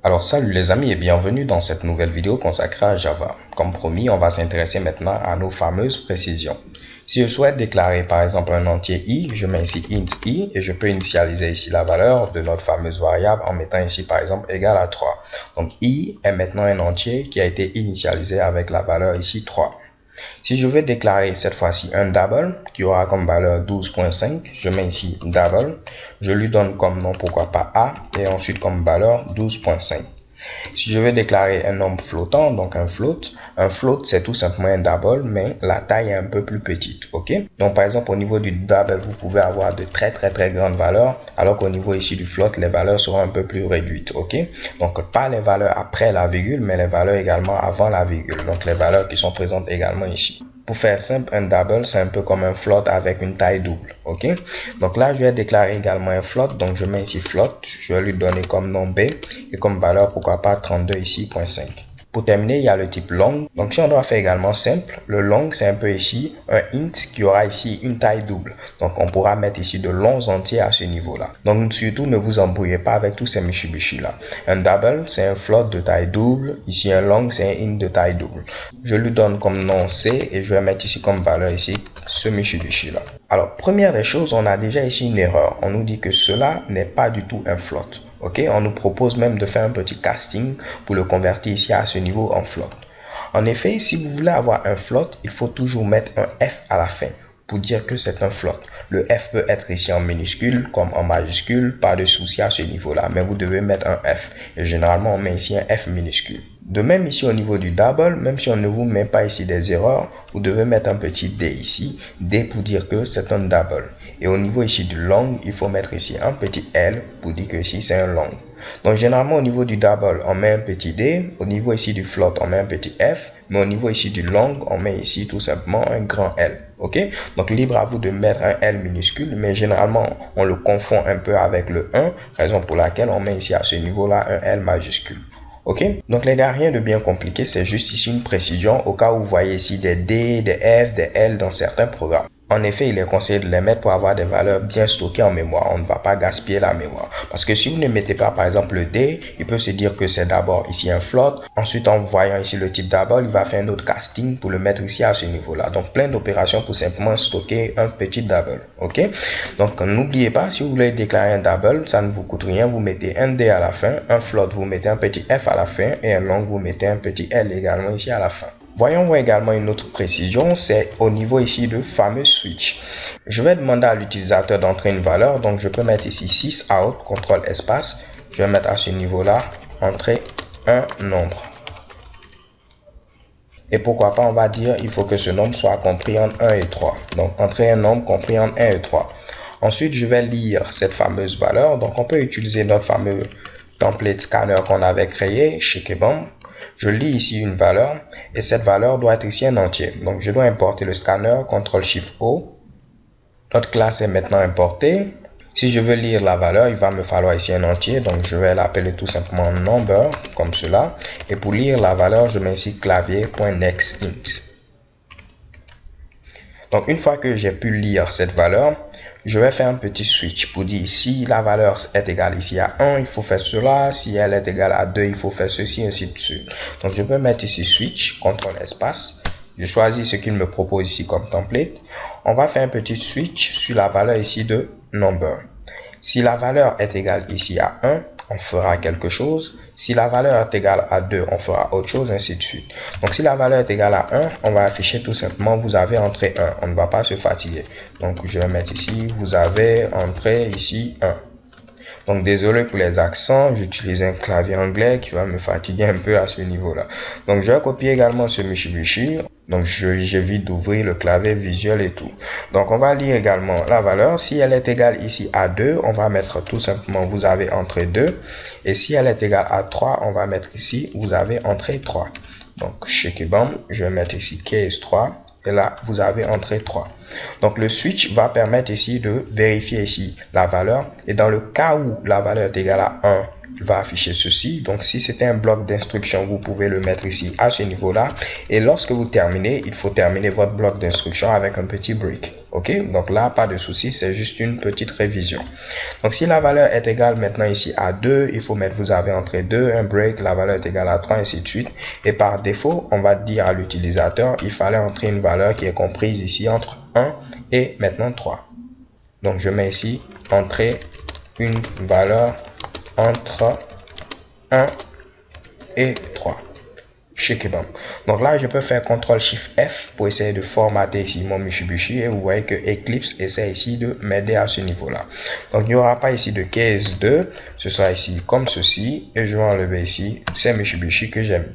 Alors salut les amis et bienvenue dans cette nouvelle vidéo consacrée à Java. Comme promis, on va s'intéresser maintenant à nos fameuses précisions. Si je souhaite déclarer par exemple un entier i, je mets ici int i et je peux initialiser ici la valeur de notre fameuse variable en mettant ici par exemple égal à 3. Donc i est maintenant un entier qui a été initialisé avec la valeur ici 3. Si je vais déclarer cette fois-ci un double qui aura comme valeur 12.5, je mets ici double, je lui donne comme nom pourquoi pas a et ensuite comme valeur 12.5. Si je vais déclarer un nombre flottant, donc un float c'est tout simplement un double mais la taille est un peu plus petite, ok? Donc par exemple au niveau du double vous pouvez avoir de très grandes valeurs alors qu'au niveau ici du float les valeurs seront un peu plus réduites, ok? Donc pas les valeurs après la virgule mais les valeurs également avant la virgule, donc les valeurs qui sont présentes également ici. Pour faire simple, un double c'est un peu comme un float avec une taille double, ok? Donc là je vais déclarer également un float, donc je mets ici float, je vais lui donner comme nom b et comme valeur pourquoi pas 32 ici, 0.5. Pour terminer, il y a le type long. Donc si on doit faire également simple, le long c'est un peu ici un int qui aura ici une taille double. Donc on pourra mettre ici de longs entiers à ce niveau-là. Donc surtout ne vous embrouillez pas avec tous ces michibichi là. Un double c'est un float de taille double. Ici un long c'est un int de taille double. Je lui donne comme nom c et je vais mettre ici comme valeur ici ce michibichi là. Alors première des choses, on a déjà ici une erreur. On nous dit que cela n'est pas du tout un float. Ok, on nous propose même de faire un petit casting pour le convertir ici à ce niveau en float. En effet, si vous voulez avoir un float, il faut toujours mettre un F à la fin pour dire que c'est un float. Le F peut être ici en minuscule comme en majuscule, pas de souci à ce niveau-là, mais vous devez mettre un F. Et généralement, on met ici un F minuscule. De même ici au niveau du double, même si on ne vous met pas ici des erreurs, vous devez mettre un petit D ici, D pour dire que c'est un double. Et au niveau ici du long, il faut mettre ici un petit L pour dire que ici c'est un long. Donc généralement au niveau du double, on met un petit D, au niveau ici du float, on met un petit F, mais au niveau ici du long, on met ici tout simplement un grand L. Ok, donc libre à vous de mettre un L minuscule, mais généralement on le confond un peu avec le 1, raison pour laquelle on met ici à ce niveau-là un L majuscule. Ok, donc les gars, rien de bien compliqué, c'est juste ici une précision au cas où vous voyez ici des D, des F, des L dans certains programmes. En effet, il est conseillé de les mettre pour avoir des valeurs bien stockées en mémoire. On ne va pas gaspiller la mémoire. Parce que si vous ne mettez pas par exemple le D, il peut se dire que c'est d'abord ici un float. Ensuite, en voyant ici le type double, il va faire un autre casting pour le mettre ici à ce niveau-là. Donc, plein d'opérations pour simplement stocker un petit double. Ok? Donc, n'oubliez pas, si vous voulez déclarer un double, ça ne vous coûte rien. Vous mettez un D à la fin, un float, vous mettez un petit F à la fin et un long, vous mettez un petit L également ici à la fin. Voyons également une autre précision, c'est au niveau ici de fameux switch. Je vais demander à l'utilisateur d'entrer une valeur, donc je peux mettre ici 6 out, CTRL espace. Je vais mettre à ce niveau-là, entrer un nombre. Et pourquoi pas, on va dire, il faut que ce nombre soit compris en 1 et 3. Donc, entrer un nombre compris en 1 et 3. Ensuite, je vais lire cette fameuse valeur. Donc, on peut utiliser notre fameux template scanner qu'on avait créé, Shikebam. Je lis ici une valeur et cette valeur doit être ici un entier. Donc je dois importer le scanner, CTRL-SHIFT-O. Notre classe est maintenant importée. Si je veux lire la valeur, il va me falloir ici un entier. Donc je vais l'appeler tout simplement number, comme cela. Et pour lire la valeur, je mets ici clavier.nextInt. Donc une fois que j'ai pu lire cette valeur, je vais faire un petit switch pour dire si la valeur est égale ici à 1, il faut faire cela. Si elle est égale à 2, il faut faire ceci, ainsi de suite. Donc je peux mettre ici switch, CTRL espace. Je choisis ce qu'il me propose ici comme template. On va faire un petit switch sur la valeur ici de number. Si la valeur est égale ici à 1, on fera quelque chose. Si la valeur est égale à 2, on fera autre chose, ainsi de suite. Donc si la valeur est égale à 1, on va afficher tout simplement vous avez entré 1. On ne va pas se fatiguer. Donc je vais mettre ici, vous avez entré ici 1. Donc désolé pour les accents, j'utilise un clavier anglais qui va me fatiguer un peu à ce niveau-là. Donc je vais copier également ce michibichi. Donc j'évite d'ouvrir le clavier visuel et tout. Donc on va lire également la valeur. Si elle est égale ici à 2, on va mettre tout simplement vous avez entré 2. Et si elle est égale à 3, on va mettre ici vous avez entré 3. Donc chez Kebam, je vais mettre ici case 3. et là vous avez entré 3. Donc le switch va permettre ici de vérifier ici la valeur, et dans le cas où la valeur est égale à 1, il va afficher ceci. Donc si c'était un bloc d'instruction, vous pouvez le mettre ici à ce niveau là, et lorsque vous terminez, il faut terminer votre bloc d'instruction avec un petit break. Ok, donc là pas de souci, c'est juste une petite révision. Donc si la valeur est égale maintenant ici à 2, il faut mettre vous avez entré 2, un break, la valeur est égale à 3, ainsi de suite. Et par défaut, on va dire à l'utilisateur, il fallait entrer une valeur qui est comprise ici entre 1 et maintenant 3. Donc je mets ici entrer une valeur entre 1 et 3. Shikebam. Donc là, je peux faire CTRL-SHIFT-F pour essayer de formater ici mon Mitsubishi, et vous voyez que Eclipse essaie ici de m'aider à ce niveau-là. Donc il n'y aura pas ici de case 2, ce sera ici comme ceci, et je vais enlever ici ces Mitsubishi que j'ai mis.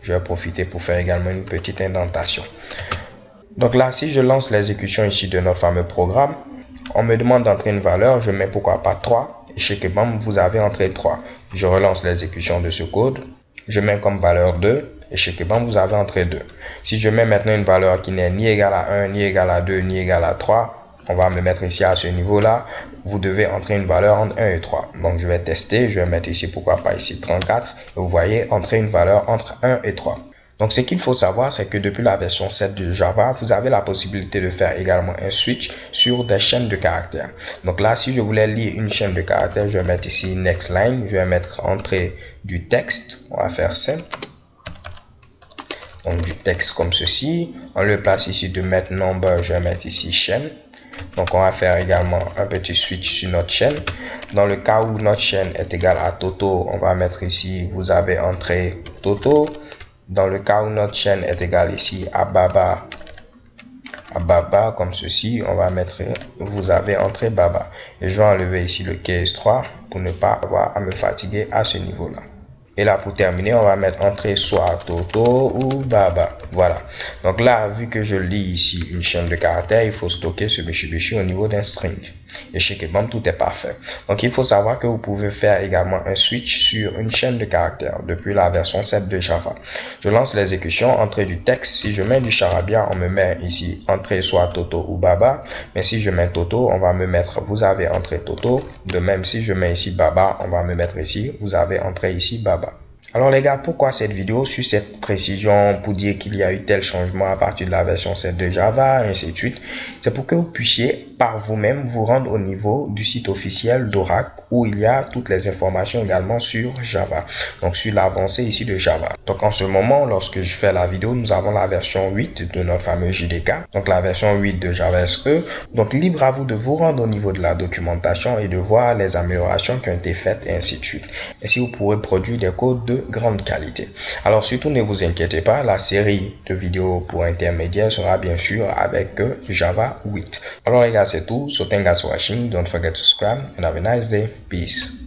Je vais profiter pour faire également une petite indentation. Donc là, si je lance l'exécution ici de notre fameux programme, on me demande d'entrer une valeur, je mets pourquoi pas 3, et shikebam, vous avez entré 3. Je relance l'exécution de ce code, je mets comme valeur 2, et shikebam, vous avez entré 2. Si je mets maintenant une valeur qui n'est ni égale à 1, ni égale à 2, ni égale à 3, on va me mettre ici à ce niveau-là, vous devez entrer une valeur entre 1 et 3. Donc je vais tester, je vais mettre ici, pourquoi pas ici 34, et vous voyez, entrer une valeur entre 1 et 3. Donc ce qu'il faut savoir, c'est que depuis la version 7 de Java, vous avez la possibilité de faire également un switch sur des chaînes de caractères. Donc là, si je voulais lire une chaîne de caractères, je vais mettre ici next line, je vais mettre entrée du texte, on va faire simple. Donc du texte comme ceci, on le place ici de mettre number, je vais mettre ici chaîne. Donc on va faire également un petit switch sur notre chaîne. Dans le cas où notre chaîne est égale à Toto, on va mettre ici, vous avez entré Toto. Dans le cas où notre chaîne est égale ici à Baba comme ceci, on va mettre vous avez entré Baba. Et je vais enlever ici le case 3 pour ne pas avoir à me fatiguer à ce niveau là. Et là, pour terminer, on va mettre entrée soit Toto ou Baba. Voilà. Donc là, vu que je lis ici une chaîne de caractères, il faut stocker ce Mitsubishi au niveau d'un string. Et chez Kebam, tout est parfait. Donc il faut savoir que vous pouvez faire également un switch sur une chaîne de caractères depuis la version 7 de Java. Je lance l'exécution, entrée du texte. Si je mets du charabia, on me met ici entrée soit Toto ou Baba. Mais si je mets Toto, on va me mettre vous avez entré Toto. De même, si je mets ici Baba, on va me mettre ici vous avez entré ici Baba. Alors les gars, pourquoi cette vidéo sur cette précision pour dire qu'il y a eu tel changement à partir de la version 7 de Java, et ainsi de suite? C'est pour que vous puissiez par vous-même vous rendre au niveau du site officiel d'Oracle où il y a toutes les informations également sur Java, donc sur l'avancée ici de Java. Donc en ce moment, lorsque je fais la vidéo, nous avons la version 8 de notre fameux JDK, donc la version 8 de Java SE. Donc libre à vous de vous rendre au niveau de la documentation et de voir les améliorations qui ont été faites et ainsi de suite. Et si vous pourrez produire des codes de grande qualité. Alors surtout ne vous inquiétez pas, la série de vidéos pour intermédiaires sera bien sûr avec Java 8. Alors les gars, c'est tout. So thanks for watching. Don't forget to subscribe and have a nice day. Peace.